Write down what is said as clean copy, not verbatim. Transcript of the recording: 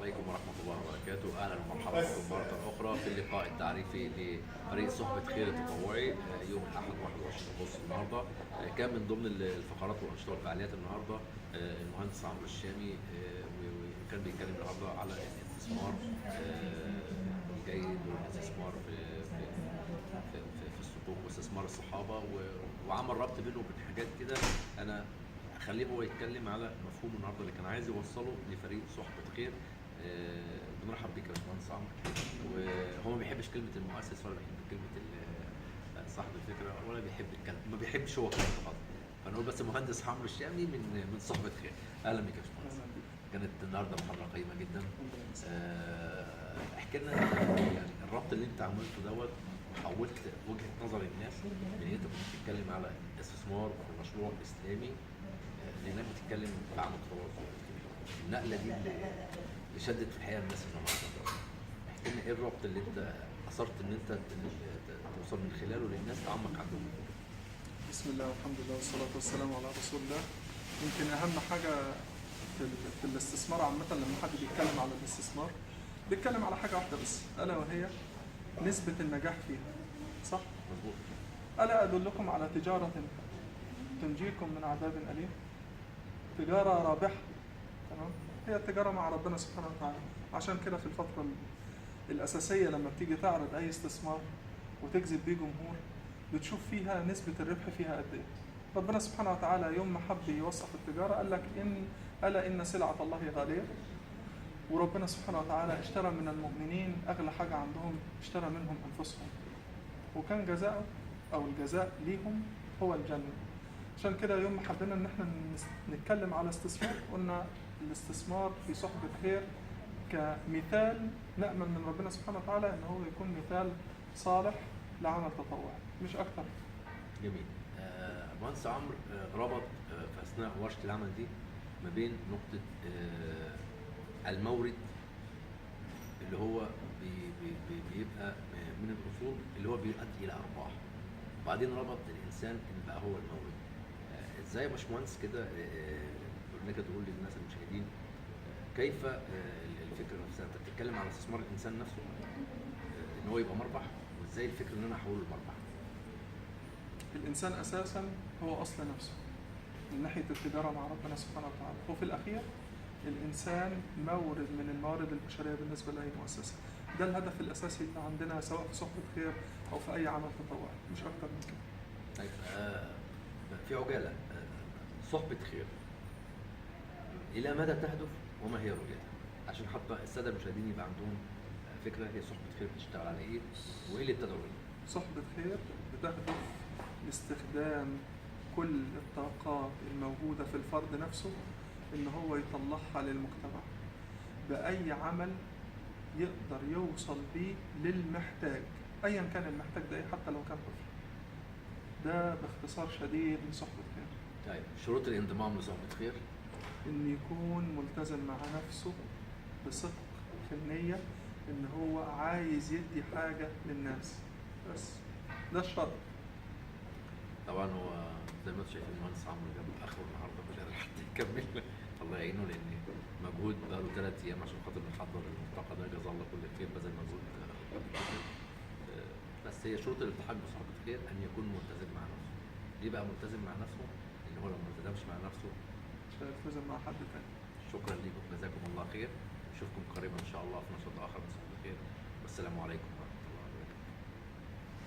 عليكم ورحمة الله وبركاته. أهلا ومرحبا بكم مرة أخرى في اللقاء التعريفي لفريق صحبة خير التطوعي يوم الأحد 21 أغسطس النهاردة. كان من ضمن الفقرات والأنشطة والفعاليات النهاردة المهندس عمرو الشامي، وكان بيتكلم النهاردة على الاستثمار الجيد والاستثمار في الصكوك واستثمار الصحابة، وعمل ربط بينه وبين حاجات كده. أنا خليه هو يتكلم على مفهوم النهارده اللي كان عايز يوصله لفريق صحبة خير. بنرحب بيك يا باشمهندس عمرو. وهو ما بيحبش كلمة المؤسس ولا بيحب كلمة صاحب الفكرة ولا بيحب الكلام، ما بيحبش هو كلمة خالص. فنقول بس مهندس عمرو الشامي من صحبة خير. أهلا بيك يا باشمهندس. كانت النهارده محاضرة قيمة جدا. احكي لنا يعني الربط اللي أنت عملته دوت، وحولت وجهة نظر الناس من أنت كنت بتتكلم على استثمار في مشروع إسلامي لانك بتتكلم بعمق تواصل. النقله دي اللي شدت في الحقيقه الناس النهارده. احكي لنا ايه الربط اللي انت اثرت ان انت توصل من خلاله للناس تعمق عندهم. بسم الله والحمد لله والصلاة والسلام على رسول الله. يمكن أهم حاجة في الاستثمار عامة لما حد بيتكلم على الاستثمار بيتكلم على حاجة واحدة بس، ألا وهي نسبة النجاح فيها. صح؟ مظبوط. ألا أدلكم على تجارة تنجيكم من عذاب أليم؟ تجارة رابحة. تمام؟ هي التجارة مع ربنا سبحانه وتعالى. عشان كده في الفترة الأساسية لما بتيجي تعرض أي استثمار وتجذب بيه جمهور بتشوف فيها نسبة الربح فيها قد إيه. ربنا سبحانه وتعالى يوم ما حب يوصف التجارة قال لك ألا إن سلعة الله غالية. وربنا سبحانه وتعالى اشترى من المؤمنين أغلى حاجة عندهم، اشترى منهم أنفسهم، وكان جزاءه أو الجزاء ليهم هو الجنة. عشان كده يوم ما حبينا ان احنا نتكلم على استثمار قلنا الاستثمار في صحبة خير كمثال نأمل من ربنا سبحانه وتعالى ان هو يكون مثال صالح لعمل تطوعي مش اكتر. جميل. مهندس عمرو ربط في اثناء ورشة العمل دي ما بين نقطة المورد اللي هو بيبقى من الاصول اللي هو بيؤدي الى ارباح، وبعدين ربط الانسان ان بقى هو المورد. ازاي يا باشمهندس كده انك تقول للناس المشاهدين كيف الفكره نفسها؟ انت بتتكلم على استثمار الانسان نفسه ان هو يبقى مربح، وازاي الفكره ان انا احوله لمربح؟ الانسان اساسا هو اصل نفسه من ناحيه التجاره مع ربنا سبحانه وتعالى، وفي الاخير الانسان مورد من الموارد البشريه بالنسبه لاي مؤسسه. ده الهدف الاساسي اللي عندنا سواء في صحبه خير او في اي عمل تطوعي، مش اكتر من كده. طيب في عجاله، صحبة خير إلى مدى تهدف وما هي رؤيتها؟ عشان حتى السادة المشاهدين يبقى عندهم فكرة هي صحبة خير بتشتغل على إيه وإيه اللي ابتدوا بيه؟ صحبة خير بتهدف لاستخدام كل الطاقات الموجودة في الفرد نفسه إن هو يطلعها للمجتمع بأي عمل يقدر يوصل بيه للمحتاج، أيا كان المحتاج ده حتى لو كان طفل. ده باختصار شديد من صحبة خير. طيب شروط الانضمام لصحبة خير؟ إن يكون ملتزم مع نفسه بصدق في النية إن هو عايز يدي حاجة للناس، بس ده الشرط. طبعا هو زي ما انتم شايفين المهندس عمرو جاب اخره النهارده مش قادر حتى يكمل. الله يعينه، لان مجهود بقاله 3 ايام عشان خاطر نحضر الملتقى ده. جزاه الله كل خير، بذل مجهود بس هي شروط الالتحاق بصحبة خير ان يكون ملتزم مع نفسه. ليه بقى ملتزم مع نفسه؟ لان هو لو ما التزمش مع نفسه مش هيلتزم مع حد تاني. شكرا لكم، جزاكم الله خير. نشوفكم قريبا ان شاء الله في نشاط اخر من صحبة خير، والسلام عليكم.